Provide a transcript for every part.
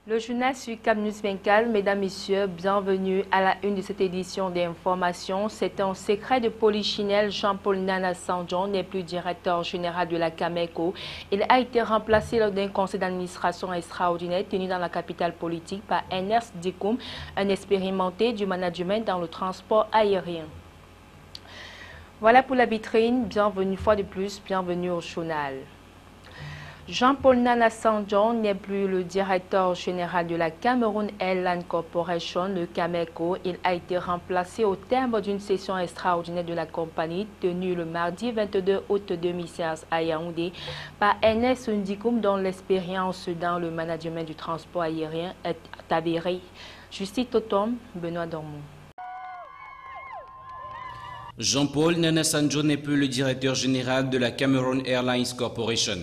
Le journal sur Cap News 24, mesdames, messieurs, bienvenue à la une de cette édition d'information. C'est un secret de Polichinelle. Jean-Paul Nana Sandjon n'est plus directeur général de la Cameco. Il a été remplacé lors d'un conseil d'administration extraordinaire tenu dans la capitale politique par Ernest Dikoum, un expérimenté du management dans le transport aérien. Voilà pour la vitrine. Bienvenue une fois de plus, bienvenue au journal. Jean-Paul Nana Sandjon n'est plus le directeur général de la Cameroon Airline Corporation, le Cameco. Il a été remplacé au terme d'une session extraordinaire de la compagnie tenue le mardi 22 août 2016 à Yaoundé par Ernest Dikoum, dont l'expérience dans le management du transport aérien est avérée. Justice Totom, Benoît Dormont. Jean-Paul Nana Sandjon n'est plus le directeur général de la Cameroon Airlines Corporation.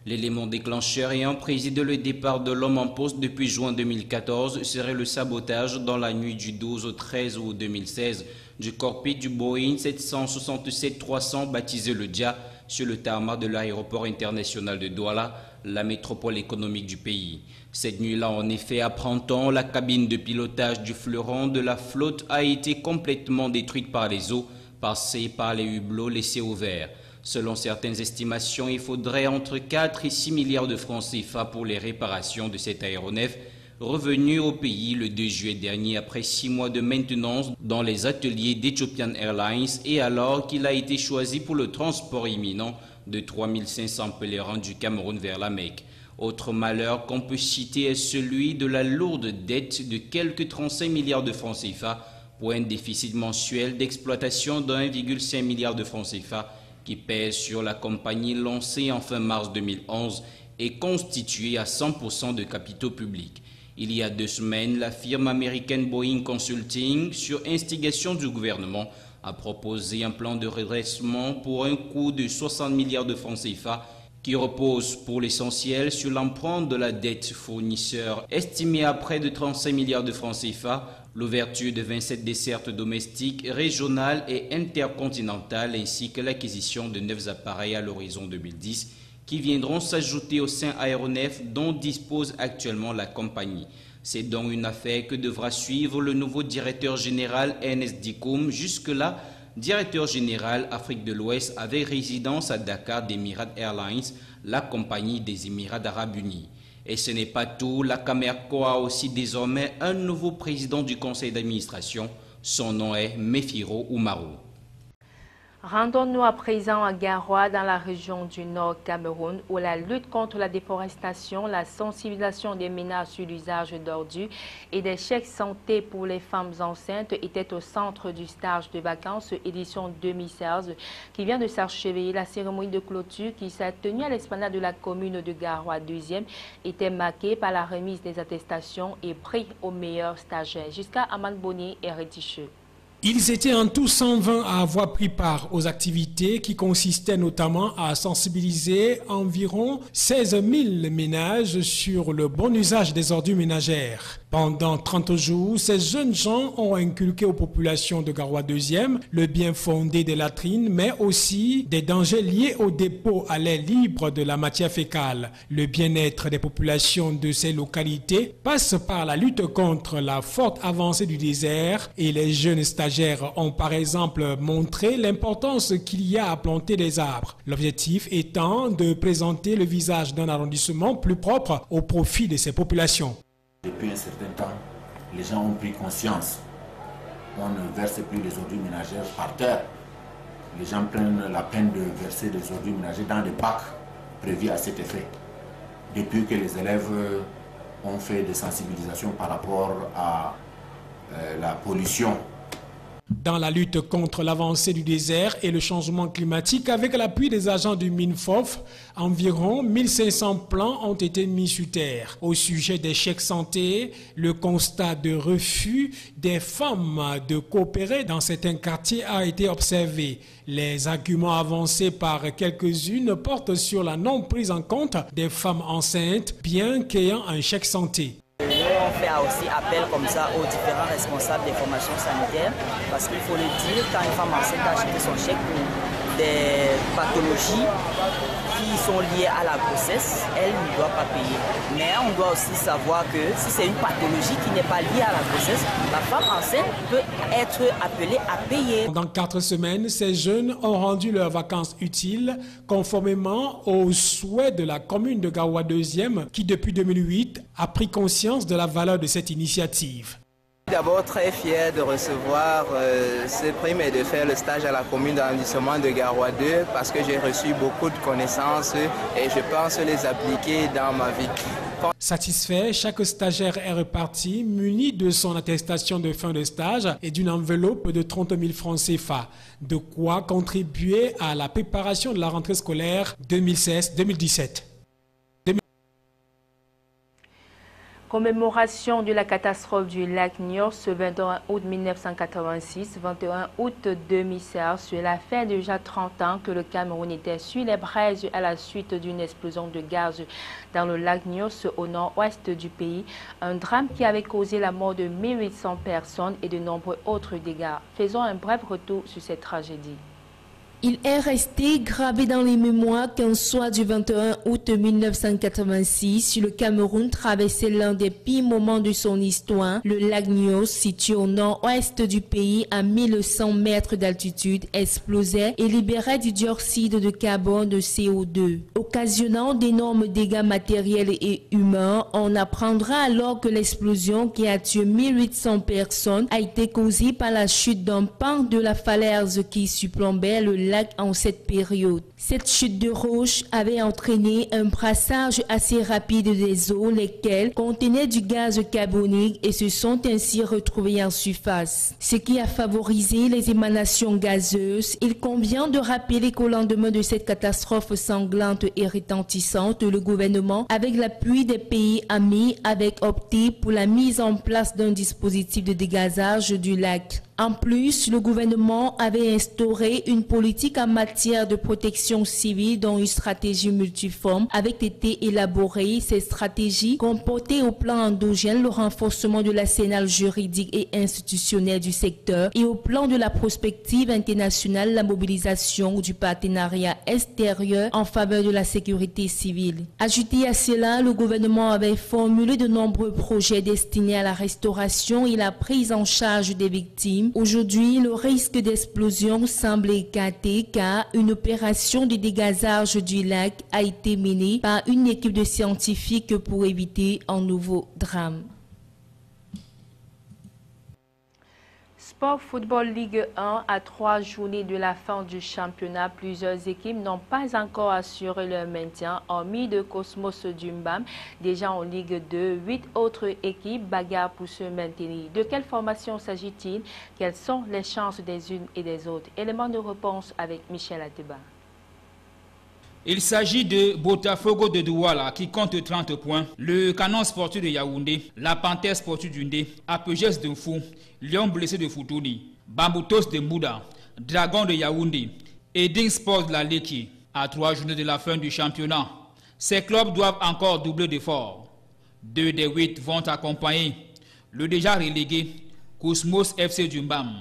L'élément déclencheur ayant présidé le départ de l'homme en poste depuis juin 2014 serait le sabotage dans la nuit du 12 au 13 août 2016 du cockpit du Boeing 767-300 baptisé le Dia sur le tarmac de l'aéroport international de Douala, la métropole économique du pays. Cette nuit-là, en effet, à printemps, la cabine de pilotage du fleuron de la flotte a été complètement détruite par les eaux, passées par les hublots laissés ouverts. Selon certaines estimations, il faudrait entre 4 et 6 milliards de francs CFA pour les réparations de cet aéronef, revenu au pays le 2 juillet dernier après 6 mois de maintenance dans les ateliers d'Ethiopian Airlines et alors qu'il a été choisi pour le transport imminent de 3500 pèlerins du Cameroun vers la Mecque. Autre malheur qu'on peut citer est celui de la lourde dette de quelques 35 milliards de francs CFA pour un déficit mensuel d'exploitation de 1,5 milliard de francs CFA qui pèse sur la compagnie lancée en fin mars 2011 et constituée à 100% de capitaux publics. Il y a 2 semaines, la firme américaine Boeing Consulting, sur instigation du gouvernement, a proposé un plan de redressement pour un coût de 60 milliards de francs CFA qui repose pour l'essentiel sur l'empreinte de la dette fournisseur estimée à près de 35 milliards de francs CFA, l'ouverture de 27 dessertes domestiques, régionales et intercontinentales ainsi que l'acquisition de 9 appareils à l'horizon 2010 qui viendront s'ajouter au sein aéronef dont dispose actuellement la compagnie. C'est donc une affaire que devra suivre le nouveau directeur général Ernest Dikoum, jusque-là directeur général Afrique de l'Ouest avec résidence à Dakar d'Emirates Airlines, la compagnie des Émirats arabes unis. Et ce n'est pas tout, la Cameco a aussi désormais un nouveau président du conseil d'administration. Son nom est Mefiro Oumarou. Rendons-nous à présent à Garoua, dans la région du Nord Cameroun, où la lutte contre la déforestation, la sensibilisation des ménages sur l'usage d'ordures et des chèques santé pour les femmes enceintes était au centre du stage de vacances édition 2016 qui vient de s'achever. La cérémonie de clôture qui s'est tenue à l'esplanade de la commune de Garoua 2e était marquée par la remise des attestations et prix aux meilleurs stagiaires. Jusqu'à Aman Bonnier et Réticheux. Ils étaient en tout 120 à avoir pris part aux activités qui consistaient notamment à sensibiliser environ 16 000 ménages sur le bon usage des ordures ménagères. Pendant 30 jours, ces jeunes gens ont inculqué aux populations de Garoua 2e le bien fondé des latrines, mais aussi des dangers liés au dépôt à l'air libre de la matière fécale. Le bien-être des populations de ces localités passe par la lutte contre la forte avancée du désert et les jeunes stagiaires ont par exemple montré l'importance qu'il y a à planter des arbres. L'objectif étant de présenter le visage d'un arrondissement plus propre au profit de ces populations. Depuis un certain temps, les gens ont pris conscience. On ne verse plus les ordures ménagères par terre. Les gens prennent la peine de verser des ordures ménagères dans des bacs prévus à cet effet. Depuis que les élèves ont fait des sensibilisations par rapport à la pollution. Dans la lutte contre l'avancée du désert et le changement climatique, avec l'appui des agents du MINFOF, environ 1500 plans ont été mis sur terre. Au sujet des chèques santé, le constat de refus des femmes de coopérer dans certains quartiers a été observé. Les arguments avancés par quelques-unes portent sur la non prise en compte des femmes enceintes, bien qu'ayant un chèque santé. On fait aussi appel comme ça aux différents responsables des formations sanitaires parce qu'il faut le dire, quand une femme enceinte a acheté son chèque pour des pathologies qui sont liées à la grossesse, elle ne doit pas payer. Mais on doit aussi savoir que si c'est une pathologie qui n'est pas liée à la grossesse, la femme enceinte peut être appelée à payer. Pendant 4 semaines, ces jeunes ont rendu leurs vacances utiles conformément aux souhaits de la commune de Garoua 2e qui depuis 2008 a pris conscience de la valeur de cette initiative. D'abord très fier de recevoir ce prime et de faire le stage à la commune d'arrondissement de Garoua 2 parce que j'ai reçu beaucoup de connaissances et je pense les appliquer dans ma vie. Satisfait, chaque stagiaire est reparti muni de son attestation de fin de stage et d'une enveloppe de 30 000 francs CFA, de quoi contribuer à la préparation de la rentrée scolaire 2016-2017. Commémoration de la catastrophe du lac Niort ce 21 août 1986, 21 août 2016, cela fait déjà 30 ans que le Cameroun était sur les braises à la suite d'une explosion de gaz dans le lac Niort au nord-ouest du pays. Un drame qui avait causé la mort de 1800 personnes et de nombreux autres dégâts. Faisons un bref retour sur cette tragédie. Il est resté gravé dans les mémoires qu'un soir du 21 août 1986, le Cameroun traversait l'un des pires moments de son histoire. Le lac Niort, situé au nord-ouest du pays à 1100 mètres d'altitude, explosait et libérait du dioxyde de carbone de CO2, occasionnant d'énormes dégâts matériels et humains. On apprendra alors que l'explosion qui a tué 1800 personnes a été causée par la chute d'un pan de la falaise qui surplombait le lac en cette période. Cette chute de roche avait entraîné un brassage assez rapide des eaux, lesquelles contenaient du gaz carbonique et se sont ainsi retrouvées en surface, ce qui a favorisé les émanations gazeuses. Il convient de rappeler qu'au lendemain de cette catastrophe sanglante et retentissante, le gouvernement, avec l'appui des pays amis, avait opté pour la mise en place d'un dispositif de dégazage du lac. En plus, le gouvernement avait instauré une politique en matière de protection civile dont une stratégie multiforme avait été élaborée. Ces stratégies comportaient au plan endogène le renforcement de l'arsenal juridique et institutionnel du secteur et au plan de la prospective internationale la mobilisation du partenariat extérieur en faveur de la sécurité civile. Ajouté à cela, le gouvernement avait formulé de nombreux projets destinés à la restauration et la prise en charge des victimes. Aujourd'hui, le risque d'explosion semble écarté car une opération de dégazage du lac a été menée par une équipe de scientifiques pour éviter un nouveau drame. Sport Football Ligue 1, à 3 journées de la fin du championnat, plusieurs équipes n'ont pas encore assuré leur maintien, hormis de Cosmos Dumbam. Déjà en Ligue 2, 8 autres équipes bagarrent pour se maintenir. De quelle formation s'agit-il? Quelles sont les chances des unes et des autres? Élément de réponse avec Michel Ateba. Il s'agit de Botafogo de Douala qui compte 30 points, le Canon Sportif de Yaoundé, la Panthère Sportive d'Undé, Apegès de Fou, Lion Blessé de Foutouni, Bamboutos de Mbouda, Dragon de Yaoundé, Eding Sports de la Leki. À 3 journées de la fin du championnat, ces clubs doivent encore doubler d'efforts. 2 des 8 vont accompagner le déjà relégué Cosmos FC Dumbam.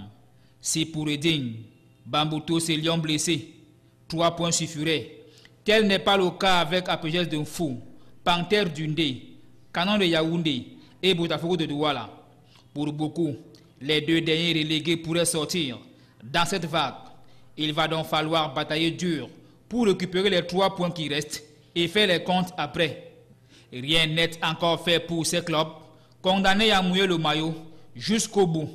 C'est pour Eding, Bamboutos et Lion Blessé. 3 points suffiraient. Tel n'est pas le cas avec Apegès de Fou, Panthère d'Undé, Canon de Yaoundé et Botafogo de Douala. Pour beaucoup, les 2 derniers relégués pourraient sortir. Dans cette vague, il va donc falloir batailler dur pour récupérer les 3 points qui restent et faire les comptes après. Rien n'est encore fait pour ces clubs, condamnés à mouiller le maillot jusqu'au bout.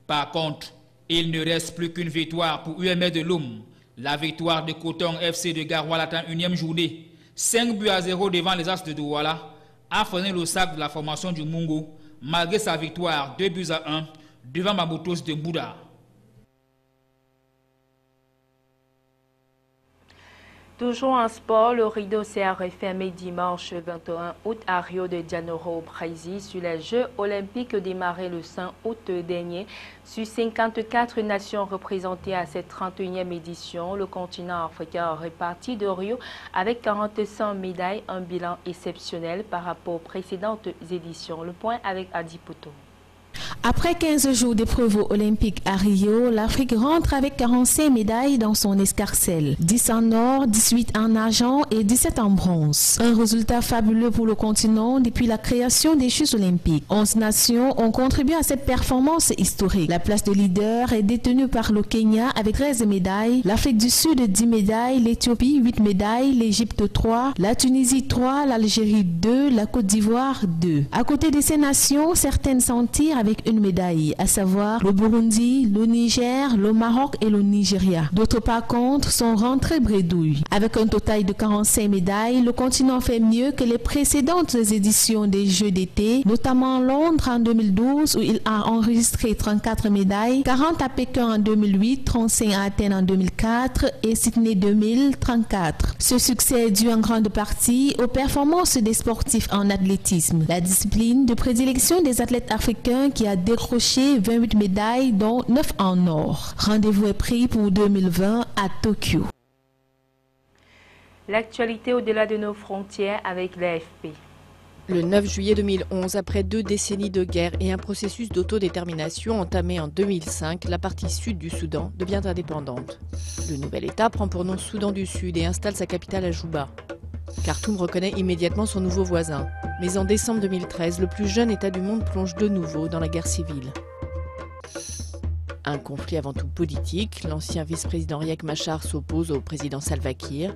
Par contre, il ne reste plus qu'une victoire pour UMS de Loum. La victoire de Coton FC de Garoua la 31e journée, 5-0 devant les As de Douala, a freiné le sac de la formation du Mungo, malgré sa victoire 2-1 devant Bamboutos de Mbouda. Toujours en sport, le rideau s'est refermé dimanche 21 août à Rio de Janeiro au Brésil sur les Jeux olympiques démarrés le 5 août dernier. Sur 54 nations représentées à cette 31e édition, le continent africain a reparti de Rio avec 45 médailles, un bilan exceptionnel par rapport aux précédentes éditions. Le point avec Adi Poto. Après 15 jours d'épreuves olympiques à Rio, l'Afrique rentre avec 45 médailles dans son escarcelle. 10 en or, 18 en argent et 17 en bronze. Un résultat fabuleux pour le continent depuis la création des Jeux olympiques. 11 nations ont contribué à cette performance historique. La place de leader est détenue par le Kenya avec 13 médailles, l'Afrique du Sud 10 médailles, l'Éthiopie 8 médailles, l'Égypte 3, la Tunisie 3, l'Algérie 2, la Côte d'Ivoire 2. À côté de ces nations, certaines s'en tirent avec une médaille, à savoir le Burundi, le Niger, le Maroc et le Nigeria. D'autres par contre sont rentrés bredouilles. Avec un total de 45 médailles, le continent fait mieux que les précédentes éditions des Jeux d'été, notamment Londres en 2012 où il a enregistré 34 médailles, 40 à Pékin en 2008, 35 à Athènes en 2004 et Sydney 2034. Ce succès est dû en grande partie aux performances des sportifs en athlétisme, la discipline de prédilection des athlètes africains qui a décroché 28 médailles dont 9 en or. Rendez-vous est pris pour 2020 à Tokyo. L'actualité au-delà de nos frontières avec l'AFP. Le 9 juillet 2011, après 2 décennies de guerre et un processus d'autodétermination entamé en 2005, la partie sud du Soudan devient indépendante. Le nouvel État prend pour nom Soudan du Sud et installe sa capitale à Juba. Khartoum reconnaît immédiatement son nouveau voisin. Mais en décembre 2013, le plus jeune État du monde plonge de nouveau dans la guerre civile. Un conflit avant tout politique, l'ancien vice-président Riek Machar s'oppose au président Salva Kiir,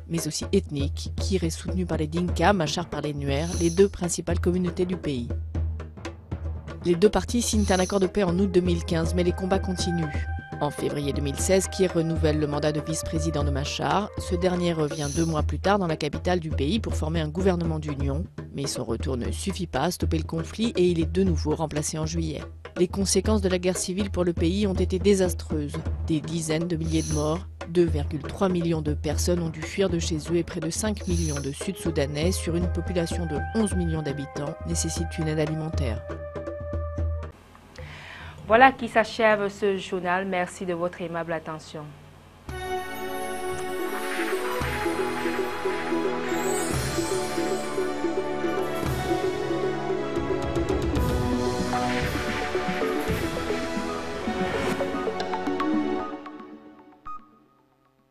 mais aussi ethnique. Kiir est soutenu par les Dinka, Machar par les Nuer, les 2 principales communautés du pays. Les 2 parties signent un accord de paix en août 2015, mais les combats continuent. En février 2016, Kiir renouvelle le mandat de vice-président de Machar. Ce dernier revient 2 mois plus tard dans la capitale du pays pour former un gouvernement d'union. Mais son retour ne suffit pas à stopper le conflit et il est de nouveau remplacé en juillet. Les conséquences de la guerre civile pour le pays ont été désastreuses. Des dizaines de milliers de morts, 2,3 millions de personnes ont dû fuir de chez eux et près de 5 millions de Sud-Soudanais sur une population de 11 millions d'habitants nécessitent une aide alimentaire. Voilà qui s'achève ce journal. Merci de votre aimable attention.